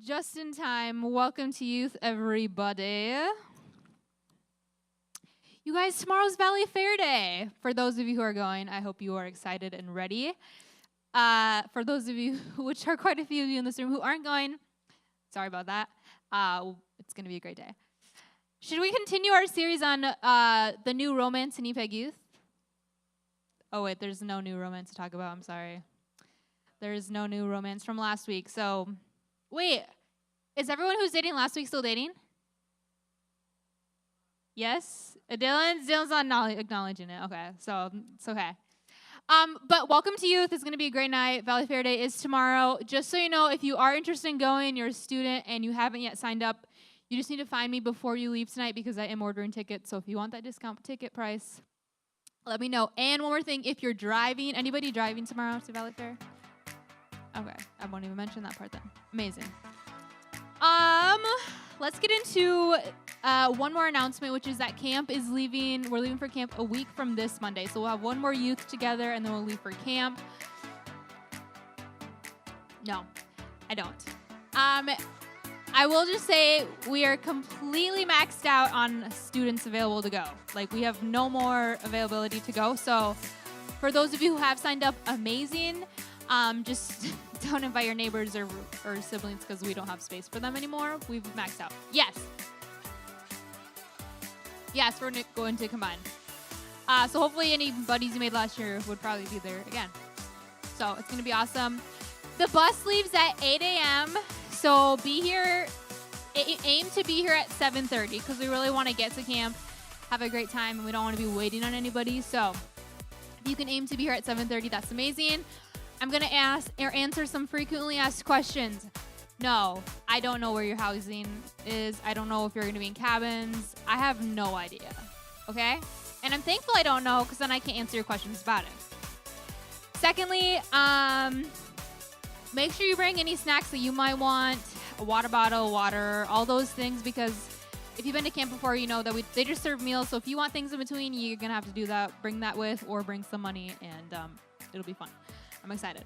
Just in time. Welcome to youth, everybody. You guys, tomorrow's Valley Fair Day. For those of you who are going, I hope you are excited and ready. For those of you, which are quite a few of you in this room who aren't going, sorry about that. It's going to be a great day. Should we continue our series on the new romance in EPEG Youth? Oh, wait, there's no new romance to talk about. I'm sorry. There's no new romance from last week. So, wait, is everyone who's dating last week still dating? Yes? Dylan's not acknowledging it. Okay, so it's okay. But welcome to youth. It's going to be a great night. Valley Fair Day is tomorrow. Just so you know, if you are interested in going, you're a student, and you haven't yet signed up, you just need to find me before you leave tonight because I am ordering tickets. So if you want that discount ticket price, let me know. And one more thing, if you're driving, anybody driving tomorrow to Valley Fair? Okay, I won't even mention that part then. Amazing. Let's get into one more announcement, which is that camp is leaving. We're leaving for camp a week from this Monday. So we'll have one more youth together, and then we'll leave for camp. No, I don't. I will just say we are completely maxed out on students available to go. Like, we have no more availability to go. So for those of you who have signed up, amazing. Just don't invite your neighbors or siblings because we don't have space for them anymore. We've maxed out. Yes, we're going to combine. So hopefully any buddies you made last year would probably be there again. So it's going to be awesome. The bus leaves at 8 a.m. So be here. Aim to be here at 7:30 because we really want to get to camp, have a great time, and we don't want to be waiting on anybody. So if you can aim to be here at 7:30, that's amazing. I'm going to ask or answer some frequently asked questions. No, I don't know where your housing is. I don't know if you're going to be in cabins. I have no idea. Okay? And I'm thankful I don't know because then I can't answer your questions about it. Secondly, make sure you bring any snacks that you might want, a water bottle, water, all those things, because if you've been to camp before, you know that they just serve meals. So if you want things in between, you're going to have to do that. Bring that with or bring some money, and it'll be fun. I'm excited.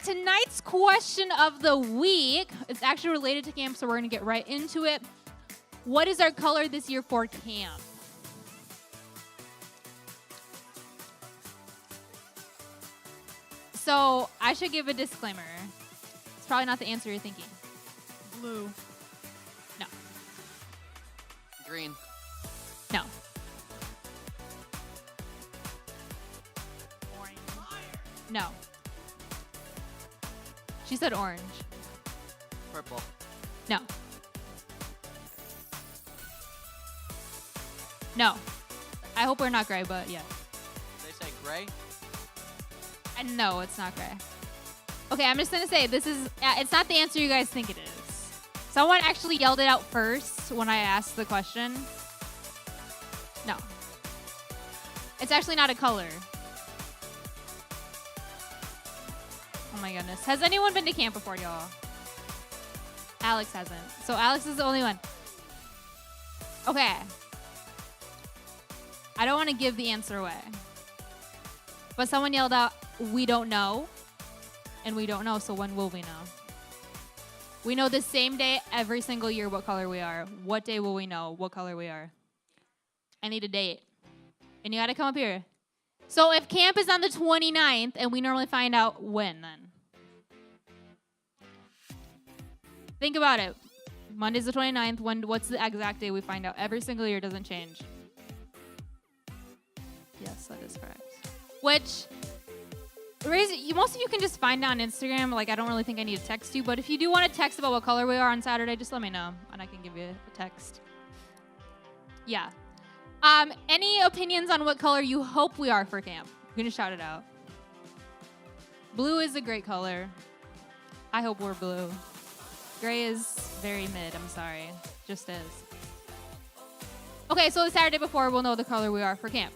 Tonight's question of the week is actually related to camp, so we're going to get right into it. What is our color this year for camp? So I should give a disclaimer. It's probably not the answer you're thinking. Blue. No. Green. No. Orange. No. She said orange. Purple. No. No. I hope we're not gray, but yeah. Did they say gray? And no, it's not gray. Okay, I'm just going to say it's not the answer you guys think it is. Someone actually yelled it out first when I asked the question. No. It's actually not a color. Oh my goodness. Has anyone been to camp before, y'all? Alex hasn't. So Alex is the only one. Okay. I don't want to give the answer away. But someone yelled out, "We don't know." And we don't know, so when will we know? We know the same day every single year what color we are. What day will we know what color we are? I need a date. And you got to come up here. So if camp is on the 29th, and we normally find out when then? Think about it. Monday's the 29th. What's the exact day we find out? Every single year doesn't change. Yes, that is correct. Which, most of you can just find out on Instagram. Like, I don't really think I need to text you. But if you do want to text about what color we are on Saturday, just let me know, and I can give you a text. Yeah. Any opinions on what color you hope we are for camp? You can just shout it out. Blue is a great color. I hope we're blue. Gray is very mid. I'm sorry. Just is. Okay, so the Saturday before, we'll know the color we are for camp.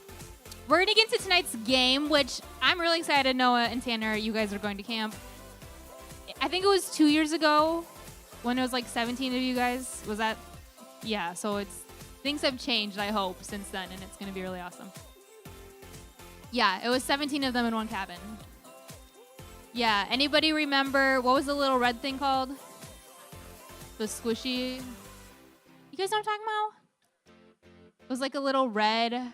We're going to get into tonight's game, which I'm really excited. Noah and Tanner, you guys are going to camp. I think it was 2 years ago when it was like 17 of you guys. Was that? Yeah, so things have changed, I hope, since then, and it's going to be really awesome. Yeah, it was 17 of them in one cabin. Yeah, anybody remember, what was the little red thing called? The squishy. You guys know what I'm talking about? It was like a little red.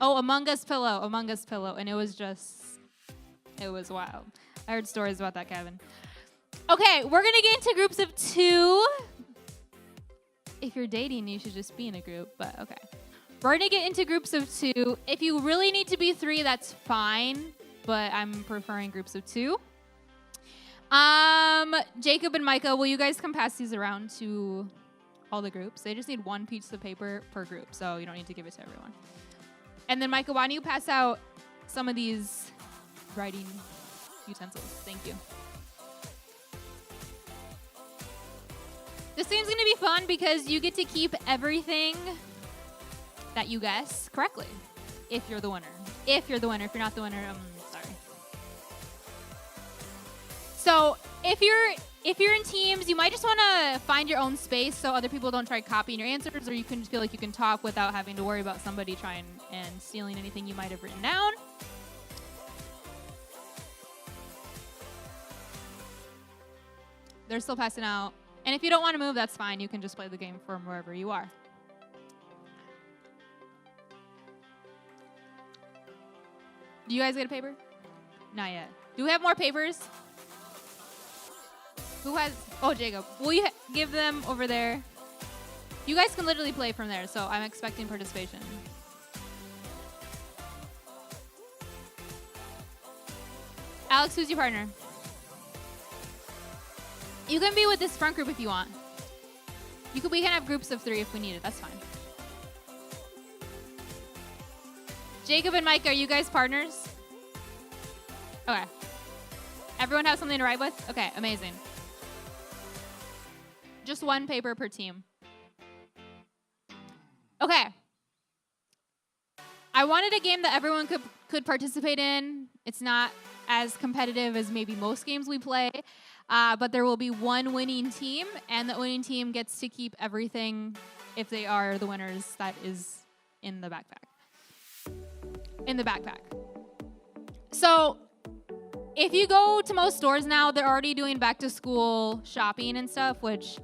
Oh, Among Us pillow. Among Us pillow. And it was wild. I heard stories about that, Kevin. Okay, we're going to get into groups of 2. If you're dating, you should just be in a group, but okay. We're going to get into groups of 2. If you really need to be 3, that's fine, but I'm preferring groups of 2. Jacob and Micah, will you guys come pass these around to all the groups? They just need 1 piece of paper per group, so you don't need to give it to everyone. And then, Micah, why don't you pass out some of these writing utensils? Thank you. This game's going to be fun because you get to keep everything that you guess correctly if you're the winner. If you're the winner. If you're not the winner, I'm sorry. So if you're in teams, you might just want to find your own space so other people don't try copying your answers, or you can feel like you can talk without having to worry about somebody trying and stealing anything you might have written down. They're still passing out. And if you don't want to move, that's fine. You can just play the game from wherever you are. Do you guys get a paper? Not yet. Do we have more papers? Who has... Oh, Jacob. Will you give them over there? You guys can literally play from there, so I'm expecting participation. Alex, who's your partner? You can be with this front group if you want. We can have groups of 3 if we need it. That's fine. Jacob and Mike, are you guys partners? Okay. Everyone have something to write with? Okay, amazing. Just 1 paper per team. Okay. I wanted a game that everyone could participate in. It's not as competitive as maybe most games we play. But there will be 1 winning team, and the winning team gets to keep everything if they are the winners that is in the backpack. So if you go to most stores now, they're already doing back-to-school shopping and stuff, which...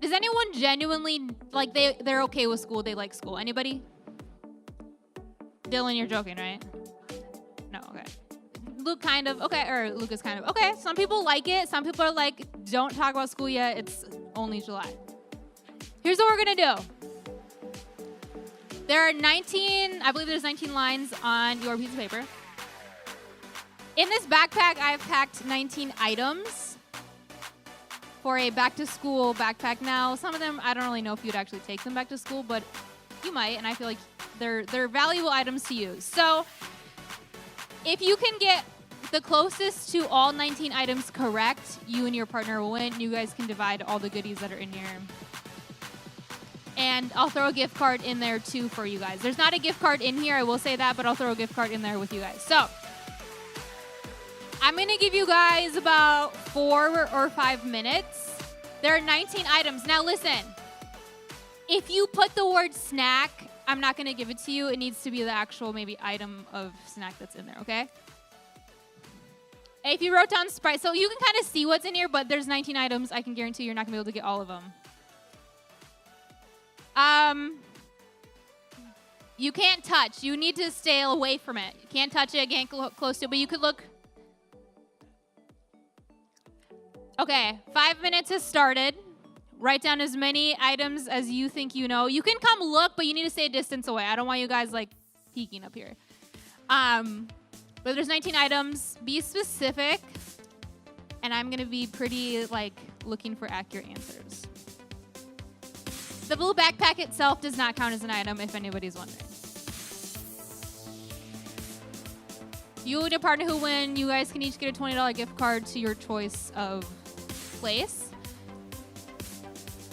Does anyone genuinely, like, they're okay with school, they like school? Anybody? Dylan, you're joking, right? No, okay. Luke kind of, okay, or Lucas kind of, okay. Some people like it. Some people are like, don't talk about school yet. It's only July. Here's what we're gonna do. There are 19, I believe there's 19 lines on your piece of paper. In this backpack, I've packed 19 items for a back-to-school backpack. Now, some of them, I don't really know if you'd actually take them back to school, but you might, and I feel like they're valuable items to use. So, if you can get the closest to all 19 items correct, you and your partner will win. You guys can divide all the goodies that are in here. And I'll throw a gift card in there, too, for you guys. There's not a gift card in here, I will say that, but I'll throw a gift card in there with you guys. So, I'm going to give you guys about 4 or 5 minutes. There are 19 items. Now, listen. If you put the word snack, I'm not going to give it to you. It needs to be the actual maybe item of snack that's in there, okay? If you wrote down Sprite, so you can kind of see what's in here, but there's 19 items. I can guarantee you're not going to be able to get all of them. You can't touch. You need to stay away from it. You can't touch it, can't look close to it, but you could look. Okay, 5 minutes has started. Write down as many items as you think you know. You can come look, but you need to stay a distance away. I don't want you guys, like, peeking up here. But there's 19 items. Be specific. And I'm going to be pretty, like, looking for accurate answers. The blue backpack itself does not count as an item, if anybody's wondering. You and your partner who win, you guys can each get a $20 gift card to your choice of place.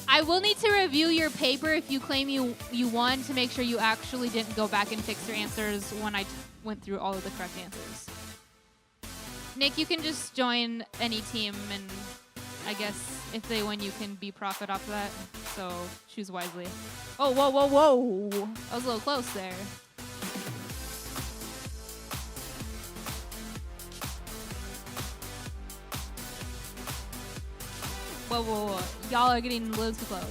I will need to review your paper if you claim you won to make sure you actually didn't go back and fix your answers when I went through all of the correct answers. Nick, you can just join any team, and I guess if they win, you can be profit off of that. So choose wisely. Oh, whoa, whoa, whoa. I was a little close there. Whoa. Y'all are getting a little too close.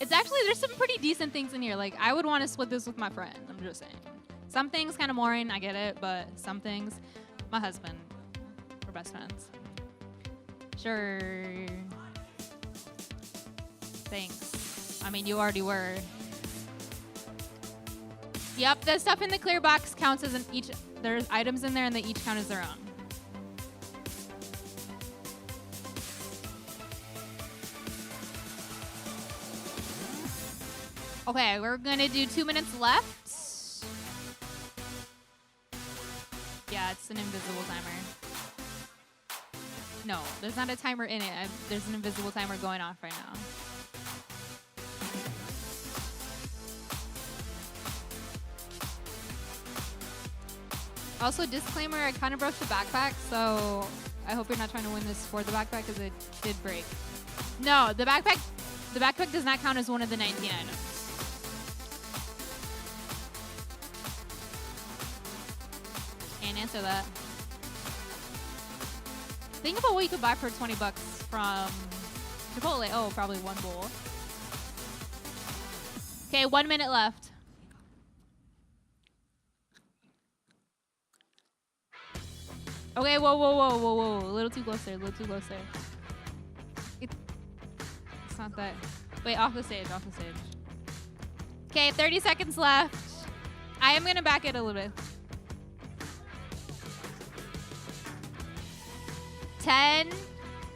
It's actually, there's some pretty decent things in here. Like, I would want to split this with my friend. I'm just saying. Some things kind of boring, I get it, but some things, my husband, we're best friends. Sure. Thanks. I mean, you already were. Yep, the stuff in the clear box counts as there's items in there and they each count as their own. Okay, we're gonna do 2 minutes left. Yeah, it's an invisible timer. No, there's not a timer in it. There's an invisible timer going off right now. Also, disclaimer, I kind of broke the backpack, so I hope you're not trying to win this for the backpack because it did break. No, the backpack does not count as one of the 19 items. Can't answer that. Think about what you could buy for 20 bucks from Chipotle. Oh, probably one bowl. Okay, 1 minute left. Okay, whoa. A little too close there, It's not that. Wait, off the stage. Okay, 30 seconds left. I am gonna back it a little bit. 10,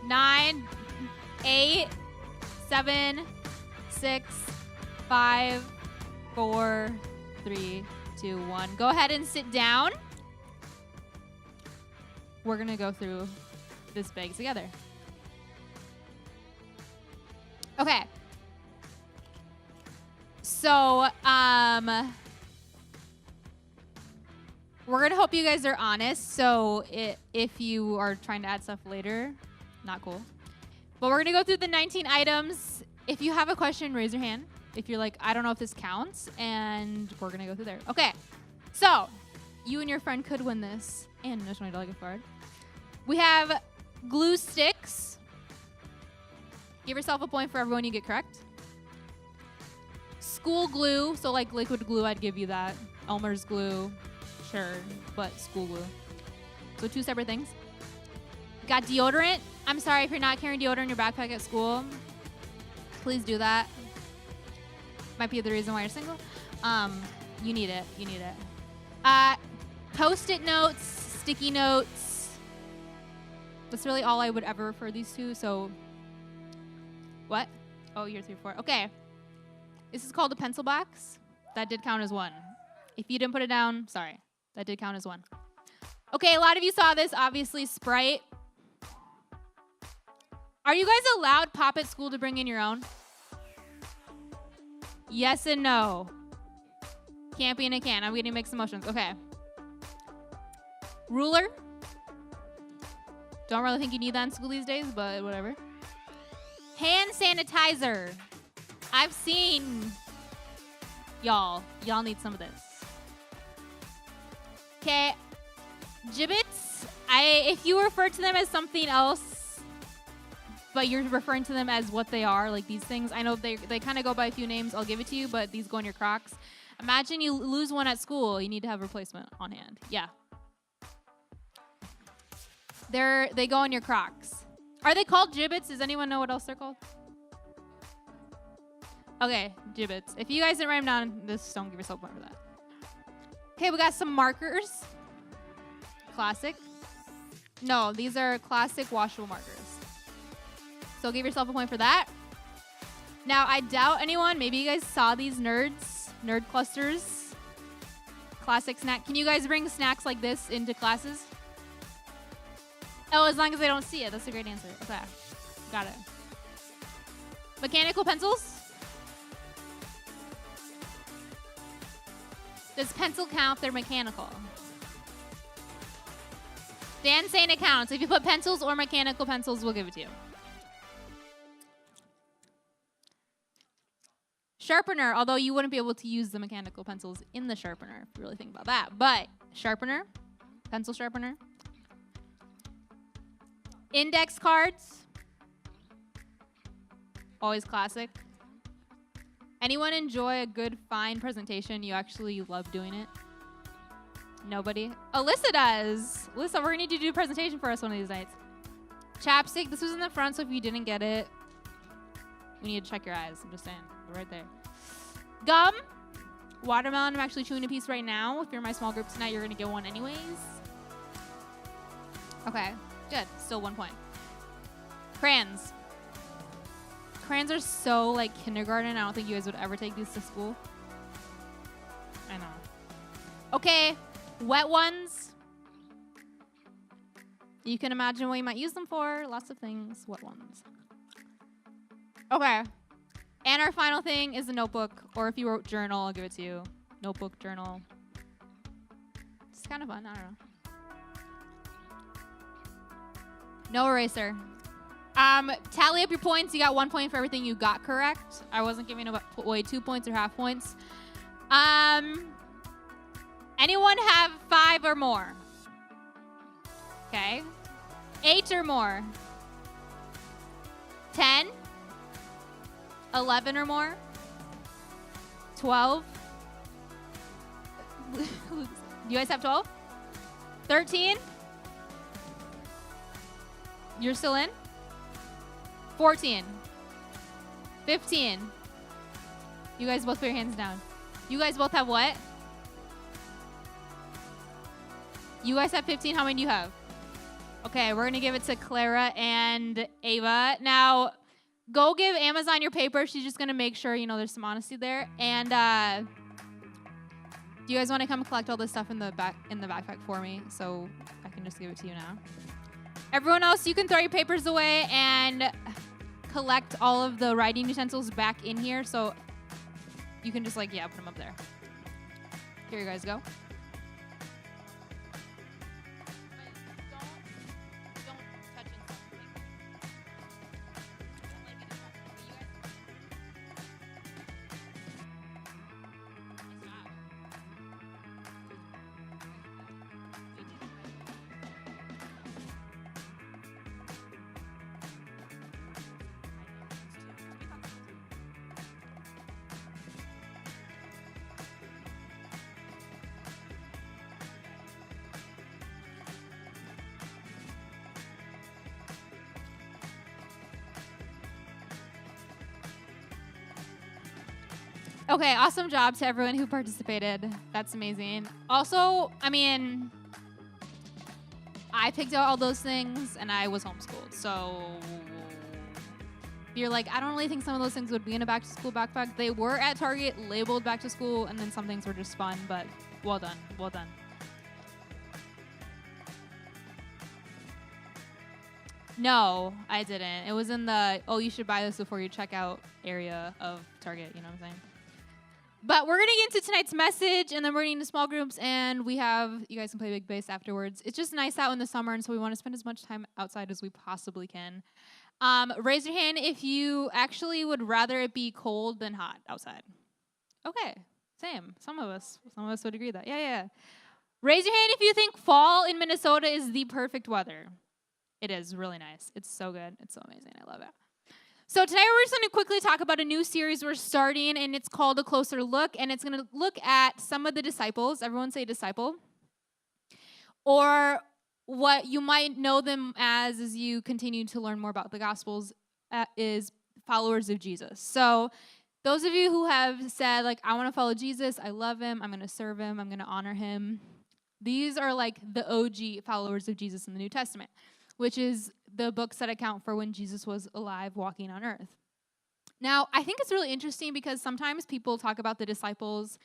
9, 8, 7, 6, 5, 4, 3, 2, 1. Go ahead and sit down. We're gonna go through this bag together. Okay. So, we're gonna hope you guys are honest. So if you are trying to add stuff later, not cool. But we're gonna go through the 19 items. If you have a question, raise your hand. If you're like, I don't know if this counts, and we're gonna go through there. Okay. So, you and your friend could win this and a $20 gift card. We have glue sticks. Give yourself a point for everyone you get correct. School glue, so like liquid glue, I'd give you that. Elmer's glue, sure, but school glue. So 2 separate things. Got deodorant. I'm sorry if you're not carrying deodorant in your backpack at school. Please do that. Might be the reason why you're single. You need it. Post-it notes, sticky notes. That's really all I would ever refer these to. So, what? Oh, year 3, 4. Okay. This is called a pencil box. That did count as 1. If you didn't put it down, sorry. That did count as 1. Okay, a lot of you saw this. Obviously, Sprite. Are you guys allowed pop at school to bring in your own? Yes and no. Can't be in a can. I'm getting mixed emotions. Okay. Ruler. Don't really think you need that in school these days, but whatever. Hand sanitizer. I've seen y'all. Y'all need some of this. Okay. Gibbets. If you refer to them as something else, but you're referring to them as what they are, like these things. I know they kind of go by a few names. I'll give it to you, but these go in your Crocs. Imagine you lose one at school. You need to have a replacement on hand. Yeah. They go in your Crocs. Are they called gibbets? Does anyone know what else they're called? Okay, gibbets. If you guys didn't write them down, just don't give yourself a point for that. Okay, we got some markers. Classic. No, these are classic washable markers. So give yourself a point for that. Now, I doubt anyone, maybe you guys saw these nerd clusters. Classic snack. Can you guys bring snacks like this into classes? Oh, as long as they don't see it. That's a great answer. Okay. Got it. Mechanical pencils. Does pencil count if they're mechanical? Dan's saying it counts. If you put pencils or mechanical pencils, we'll give it to you. Sharpener, although you wouldn't be able to use the mechanical pencils in the sharpener if you really think about that. But sharpener, Pencil sharpener. Index cards. Always classic. Anyone enjoy a good, fine presentation? You actually love doing it? Nobody? Alyssa does. Alyssa, we're going to need you to do a presentation for us one of these nights. Chapstick. This was in the front, so if you didn't get it, we need to check your eyes. I'm just saying. They're right there. Gum. Watermelon. I'm actually chewing a piece right now. If you're in my small group tonight, you're going to get one anyways. Okay. Good. Still 1 point. Crayons. Crayons are so like kindergarten. I don't think you guys would ever take these to school. I know. Okay. Wet ones. You can imagine what you might use them for. Lots of things. Wet ones. Okay. And our final thing is a notebook. Or if you wrote journal, I'll give it to you. Notebook, journal. It's kind of fun. I don't know. No eraser. Tally up your points. You got 1 point for everything you got correct. I wasn't giving away 2 points or half points. Anyone have 5 or more? Okay. 8 or more? 10? 11 or more? 12? You guys have 12? 13? You're still in? 14. 15. You guys both put your hands down. You guys both have what? You guys have 15. How many do you have? Okay, we're going to give it to Clara and Ava. Now, go give Amazon your paper. She's just going to make sure, there's some honesty there. And do you guys want to come collect all this stuff in the backpack for me so I can just give it to you now? Everyone else, you can throw your papers away and collect all of the writing utensils back in here. So you can just put them up there. Here you guys go. Okay, awesome job to everyone who participated. That's amazing. Also, I picked out all those things and I was homeschooled. So if you're like, I don't really think some of those things would be in a back to school backpack. They were at Target labeled back to school, and then some things were just fun, but well done. Well done. No, I didn't. It was in the, you should buy this before you check out area of Target. You know what I'm saying? But we're going to get into tonight's message, and then we're getting into small groups, and you guys can play big bass afterwards. It's just nice out in the summer, and so we want to spend as much time outside as we possibly can. Raise your hand if you actually would rather it be cold than hot outside. Okay, same. Some of us would agree that. Yeah. Raise your hand if you think fall in Minnesota is the perfect weather. It is really nice. It's so good. It's so amazing. I love it. So tonight we're just going to quickly talk about a new series we're starting, and it's called A Closer Look, and it's going to look at some of the disciples. Everyone say disciple. Or what you might know them as you continue to learn more about the Gospels is followers of Jesus. So those of you who have said, I want to follow Jesus, I love him, I'm going to serve him, I'm going to honor him, these are the OG followers of Jesus in the New Testament, which is the books that account for when Jesus was alive walking on earth. Now, I think it's really interesting because sometimes people talk about the disciples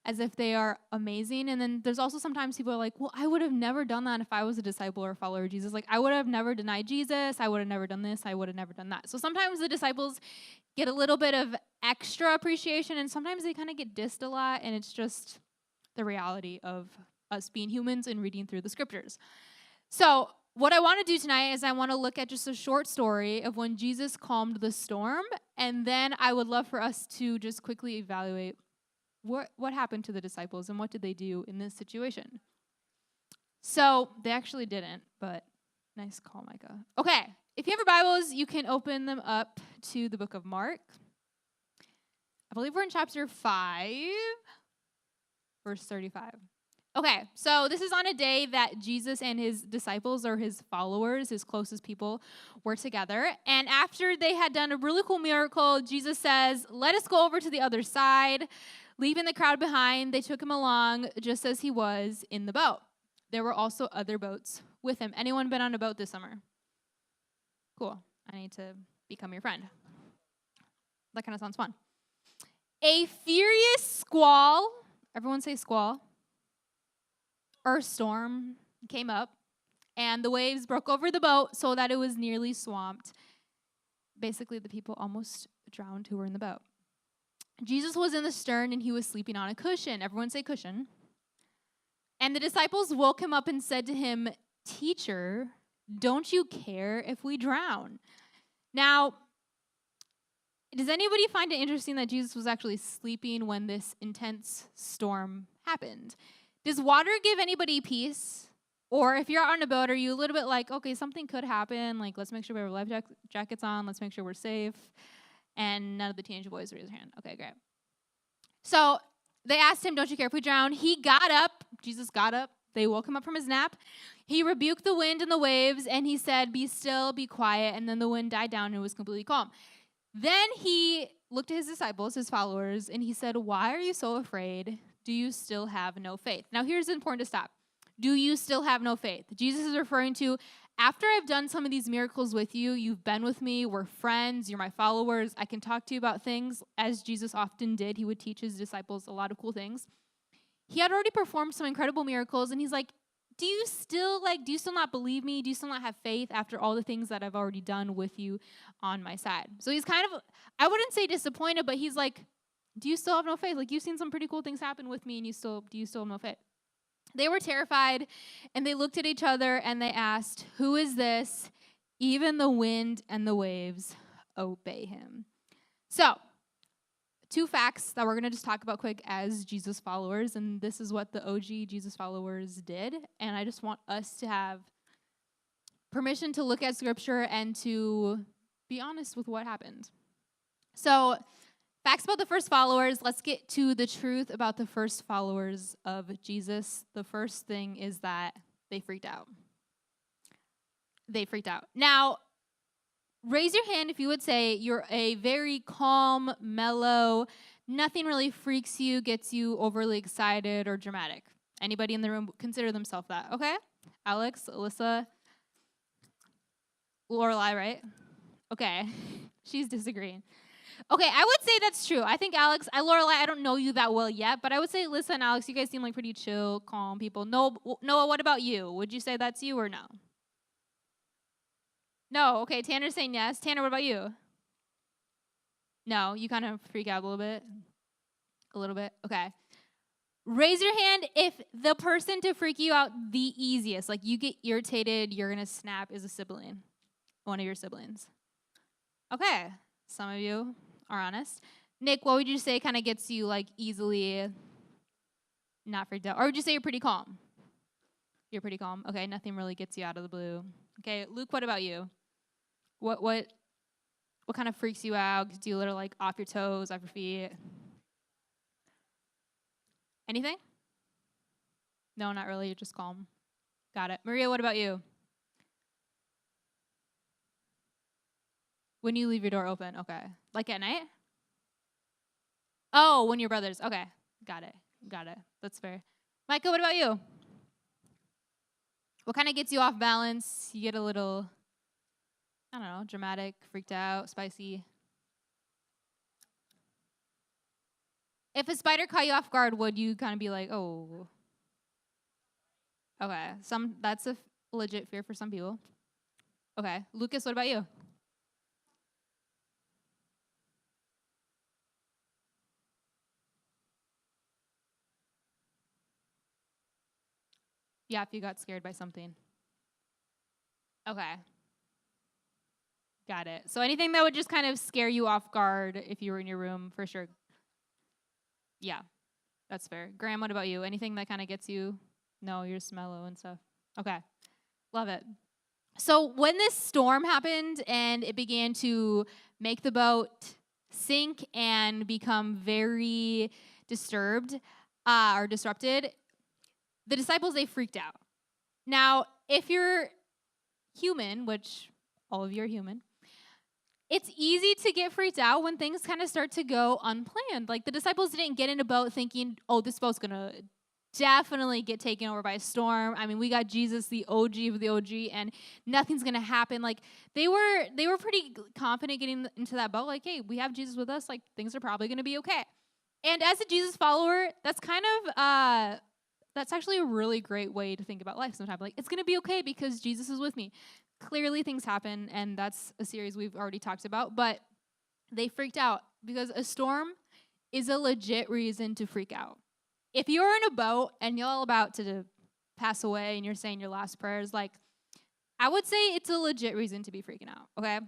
as if they are amazing, and then there's also sometimes people are like, well, I would have never done that if I was a disciple or a follower of Jesus. I would have never denied Jesus, I would have never done this, I would have never done that. So sometimes the disciples get a little bit of extra appreciation, and sometimes they kind of get dissed a lot, and it's just the reality of us being humans and reading through the scriptures. So what I want to do tonight is I want to look at just a short story of when Jesus calmed the storm, and then I would love for us to just quickly evaluate what happened to the disciples and what did they do in this situation. So they actually didn't, but nice call, Micah. Okay, if you have your Bibles, you can open them up to the book of Mark. I believe we're in chapter 5, verse 35. Okay, so this is on a day that Jesus and his disciples, or his followers, his closest people, were together. And after they had done a really cool miracle, Jesus says, "Let us go over to the other side." Leaving the crowd behind, they took him along just as he was in the boat. There were also other boats with him. Anyone been on a boat this summer? Cool. I need to become your friend. That kind of sounds fun. A furious squall, everyone say squall, or storm came up, and the waves broke over the boat so that it was nearly swamped. Basically, the people almost drowned who were in the boat. Jesus was in the stern, and he was sleeping on a cushion. Everyone say cushion. And the disciples woke him up and said to him, "Teacher, don't you care if we drown?" Now, does anybody find it interesting that Jesus was actually sleeping when this intense storm happened? Does water give anybody peace? Or if you're out on a boat, are you a little bit like, okay, something could happen. Like, let's make sure we have our life jackets on. Let's make sure we're safe. And none of the teenage boys raised their hand. Okay, great. So they asked him, "Don't you care if we drown?" He got up. Jesus got up. They woke him up from his nap. He rebuked the wind and the waves, and he said, "Be still, be quiet." And then the wind died down and it was completely calm. Then he looked at his disciples, his followers, and he said, "Why are you so afraid? Do you still have no faith?" Now, here's important to stop. Do you still have no faith? Jesus is referring to, after I've done some of these miracles with you, you've been with me, we're friends, you're my followers, I can talk to you about things, as Jesus often did. He would teach his disciples a lot of cool things. He had already performed some incredible miracles, and he's like, do you still not believe me? Do you still not have faith after all the things that I've already done with you on my side? So he's kind of, I wouldn't say disappointed, but he's like, do you still have no faith? Like, you've seen some pretty cool things happen with me, and do you still have no faith? They were terrified, and they looked at each other, and they asked, "Who is this? Even the wind and the waves obey him." So, two facts that we're going to just talk about quick as Jesus followers, and this is what the OG Jesus followers did, and I just want us to have permission to look at Scripture and to be honest with what happened. So, facts about the first followers. Let's get to the truth about the first followers of Jesus. The first thing is that they freaked out. They freaked out. Now, raise your hand if you would say you're a very calm, mellow, nothing really freaks you, gets you overly excited or dramatic. Anybody in the room consider themselves that, okay? Alex, Alyssa, Lorelai, right? Okay, she's disagreeing. Okay, I would say that's true. I think Alex, Lorelai, I don't know you that well yet, but I would say, listen, Alex, you guys seem like pretty chill, calm people. Noah, what about you? Would you say that's you or no? No, okay, Tanner's saying yes. Tanner, what about you? No, you kind of freak out a little bit? A little bit? Okay. Raise your hand if the person to freak you out the easiest, like you get irritated, you're going to snap, is a sibling, one of your siblings. Okay, some of you are honest. Nick, what would you say kind of gets you like easily not freaked out? Or would you say you're pretty calm? You're pretty calm. Okay, nothing really gets you out of the blue. Okay, Luke, what about you? What kind of freaks you out? Gets you a little like off your toes, off your feet? Anything? No, not really. You're just calm. Got it. Maria, what about you? When you leave your door open, okay. Like at night? Oh, when your brothers. Okay, got it. That's fair. Micah, what about you? What kind of gets you off balance? You get a little, I don't know, dramatic, freaked out, spicy. If a spider caught you off guard, would you kind of be like, oh? Okay, that's a legit fear for some people. Okay, Lucas, what about you? Yeah, if you got scared by something. Okay. Got it. So anything that would just kind of scare you off guard if you were in your room, for sure. Yeah, that's fair. Graham, what about you? Anything that kind of gets you? No, you're just mellow and stuff. Okay. Love it. So when this storm happened and it began to make the boat sink and become very disturbed or disrupted, the disciples, they freaked out. Now, if you're human, which all of you are human, it's easy to get freaked out when things kind of start to go unplanned. Like the disciples didn't get in a boat thinking, oh, this boat's going to definitely get taken over by a storm. I mean, we got Jesus, the OG of the OG, and nothing's going to happen. Like they were pretty confident getting into that boat. Like, hey, we have Jesus with us. Like things are probably going to be okay. And as a Jesus follower, that's kind of that's actually a really great way to think about life sometimes. Like, it's going to be okay because Jesus is with me. Clearly, things happen, and that's a series we've already talked about, but they freaked out because a storm is a legit reason to freak out. If you're in a boat and you're all about to pass away and you're saying your last prayers, like, I would say it's a legit reason to be freaking out, okay?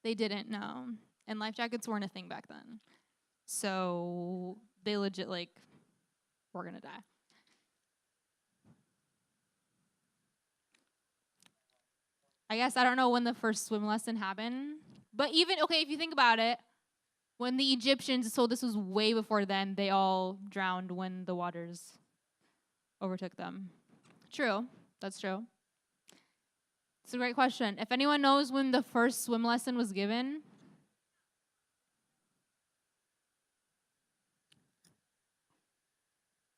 They didn't know, and life jackets weren't a thing back then. So they legit, like, we're going to die. I guess I don't know when the first swim lesson happened. But even, okay, if you think about it, when the Egyptians, so this was way before then, they all drowned when the waters overtook them. True. That's true. It's a great question. If anyone knows when the first swim lesson was given,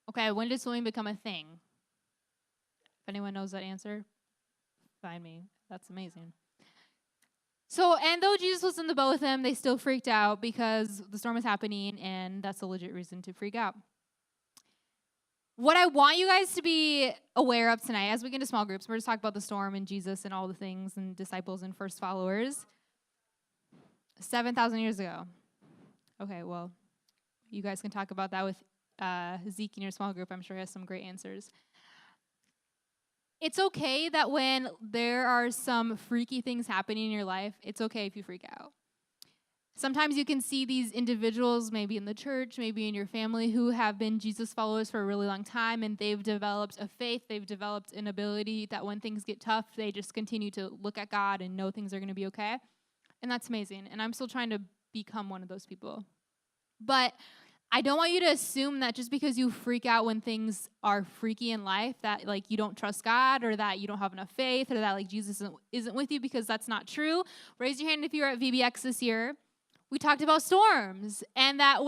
okay, when did swimming become a thing? If anyone knows that answer, find me. That's amazing. So, and though Jesus was in the boat with them, they still freaked out because the storm was happening, and that's a legit reason to freak out. What I want you guys to be aware of tonight, as we get into small groups, we're just talking about the storm and Jesus and all the things and disciples and first followers. 7,000 years ago. Okay, well, you guys can talk about that with Zeke in your small group. I'm sure he has some great answers. It's okay that when there are some freaky things happening in your life, it's okay if you freak out. Sometimes you can see these individuals, maybe in the church, maybe in your family, who have been Jesus followers for a really long time, and they've developed a faith, they've developed an ability that when things get tough, they just continue to look at God and know things are going to be okay. And that's amazing. And I'm still trying to become one of those people. But I don't want you to assume that just because you freak out when things are freaky in life, that like you don't trust God or that you don't have enough faith or that like Jesus isn't with you, because that's not true. Raise your hand if you were at VBX this year. We talked about storms, and that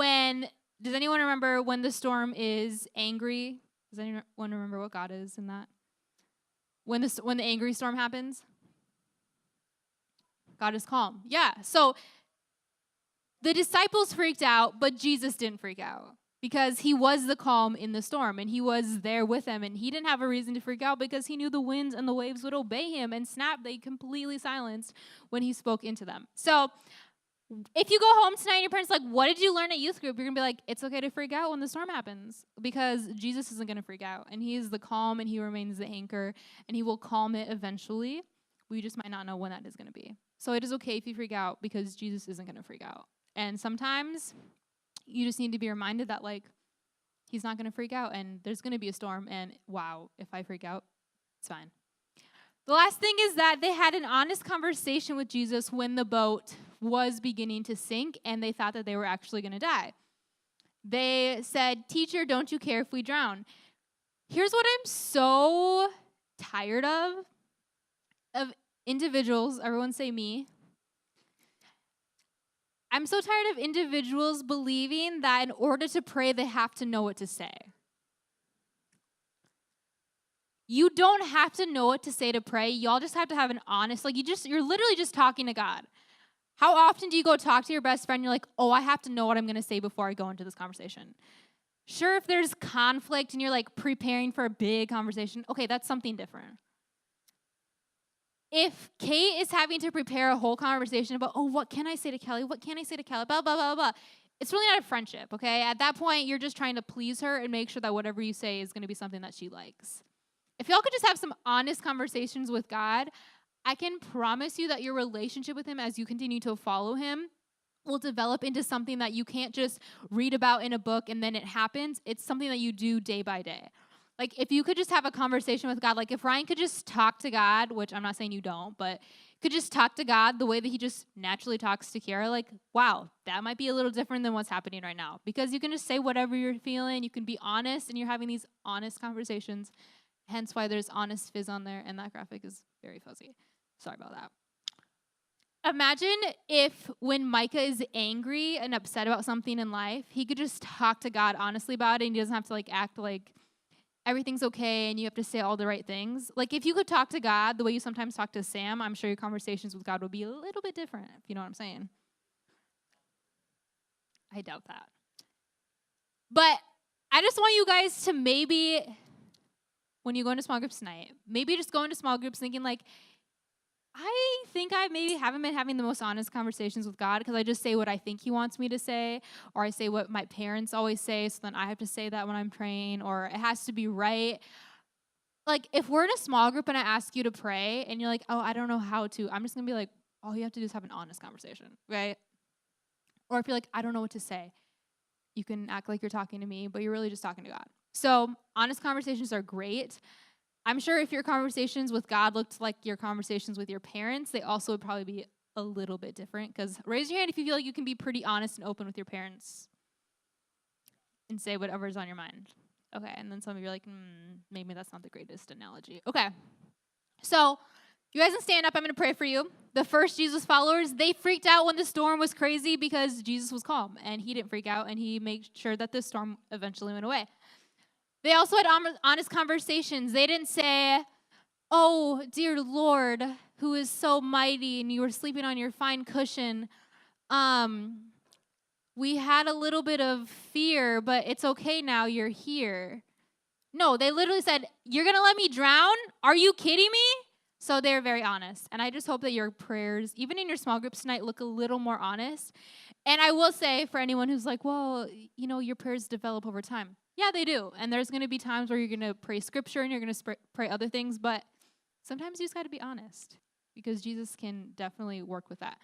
does anyone remember when the storm is angry? Does anyone remember what God is in that? When the angry storm happens? God is calm. Yeah, so the disciples freaked out, but Jesus didn't freak out because he was the calm in the storm, and he was there with them, and he didn't have a reason to freak out because he knew the winds and the waves would obey him, and snap, they completely silenced when he spoke into them. So if you go home tonight and your parents are like, what did you learn at youth group? You're going to be like, it's okay to freak out when the storm happens because Jesus isn't going to freak out, and he is the calm, and he remains the anchor, and he will calm it eventually. We just might not know when that is going to be. So it is okay if you freak out because Jesus isn't going to freak out. And sometimes you just need to be reminded that, like, he's not going to freak out, and there's going to be a storm, and wow, if I freak out, it's fine. The last thing is that they had an honest conversation with Jesus when the boat was beginning to sink, and they thought that they were actually going to die. They said, "Teacher, don't you care if we drown?" Here's what I'm so tired of individuals, everyone say me. I'm so tired of individuals believing that in order to pray, they have to know what to say. You don't have to know what to say to pray. Y'all just have to have an honest, you're literally just talking to God. How often do you go talk to your best friend? You're like, oh, I have to know what I'm going to say before I go into this conversation. Sure, if there's conflict and you're like preparing for a big conversation, okay, that's something different. If Kate is having to prepare a whole conversation about, oh, what can I say to Kelly? What can I say to Kelly? Blah, blah, blah, blah. It's really not a friendship, okay? At that point, you're just trying to please her and make sure that whatever you say is going to be something that she likes. If y'all could just have some honest conversations with God, I can promise you that your relationship with him as you continue to follow him will develop into something that you can't just read about in a book and then it happens. It's something that you do day by day. Like, if you could just have a conversation with God, like if Ryan could just talk to God, which I'm not saying you don't, but could just talk to God the way that he just naturally talks to Kiara, like, wow, that might be a little different than what's happening right now. Because you can just say whatever you're feeling, you can be honest, and you're having these honest conversations. Hence why there's honest fizz on there, and that graphic is very fuzzy. Sorry about that. Imagine if when Micah is angry and upset about something in life, he could just talk to God honestly about it, and he doesn't have to like act like everything's okay and you have to say all the right things. Like if you could talk to God the way you sometimes talk to Sam, I'm sure your conversations with God would be a little bit different, if you know what I'm saying. I doubt that. But I just want you guys to maybe, when you go into small groups tonight, maybe just go into small groups thinking like, I think I maybe haven't been having the most honest conversations with God because I just say what I think he wants me to say, or I say what my parents always say, so then I have to say that when I'm praying, or it has to be right. Like, if we're in a small group and I ask you to pray, and you're like, oh, I don't know how to, I'm just going to be like, all you have to do is have an honest conversation, right? Or if you're like, I don't know what to say, you can act like you're talking to me, but you're really just talking to God. So, honest conversations are great. I'm sure if your conversations with God looked like your conversations with your parents, they also would probably be a little bit different. Because raise your hand if you feel like you can be pretty honest and open with your parents and say whatever's on your mind. Okay, and then some of you are like, maybe that's not the greatest analogy. Okay, so you guys can stand up. I'm going to pray for you. The first Jesus followers, they freaked out when the storm was crazy because Jesus was calm, and he didn't freak out, and he made sure that the storm eventually went away. They also had honest conversations. They didn't say, oh, dear Lord, who is so mighty, and you were sleeping on your fine cushion. We had a little bit of fear, but it's okay now, you're here. No, they literally said, you're going to let me drown? Are you kidding me? So they're very honest. And I just hope that your prayers, even in your small groups tonight, look a little more honest. And I will say for anyone who's like, well, you know, your prayers develop over time. Yeah, they do. And there's going to be times where you're going to pray scripture and you're going to pray other things. But sometimes you just got to be honest because Jesus can definitely work with that.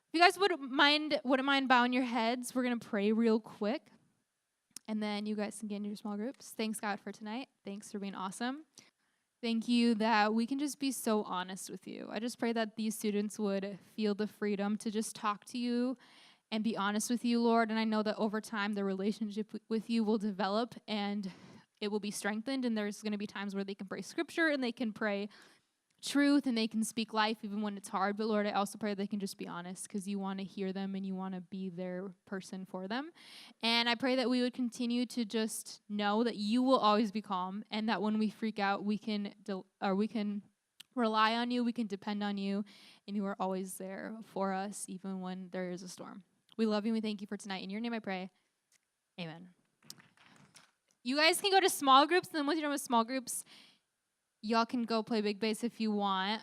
If you guys wouldn't mind bowing your heads, we're going to pray real quick. And then you guys can get into your small groups. Thanks, God, for tonight. Thanks for being awesome. Thank you that we can just be so honest with you. I just pray that these students would feel the freedom to just talk to you and be honest with you, Lord. And I know that over time, the relationship with you will develop and it will be strengthened. And there's going to be times where they can pray scripture and they can pray truth and they can speak life even when it's hard. But Lord, I also pray they can just be honest because you want to hear them and you want to be their person for them. And I pray that we would continue to just know that you will always be calm and that when we freak out, we can rely on you, we can depend on you, and you are always there for us even when there is a storm. We love you and we thank you for tonight. In your name I pray. Amen. You guys can go to small groups, and then once you're done with small groups, y'all can go play big bass if you want.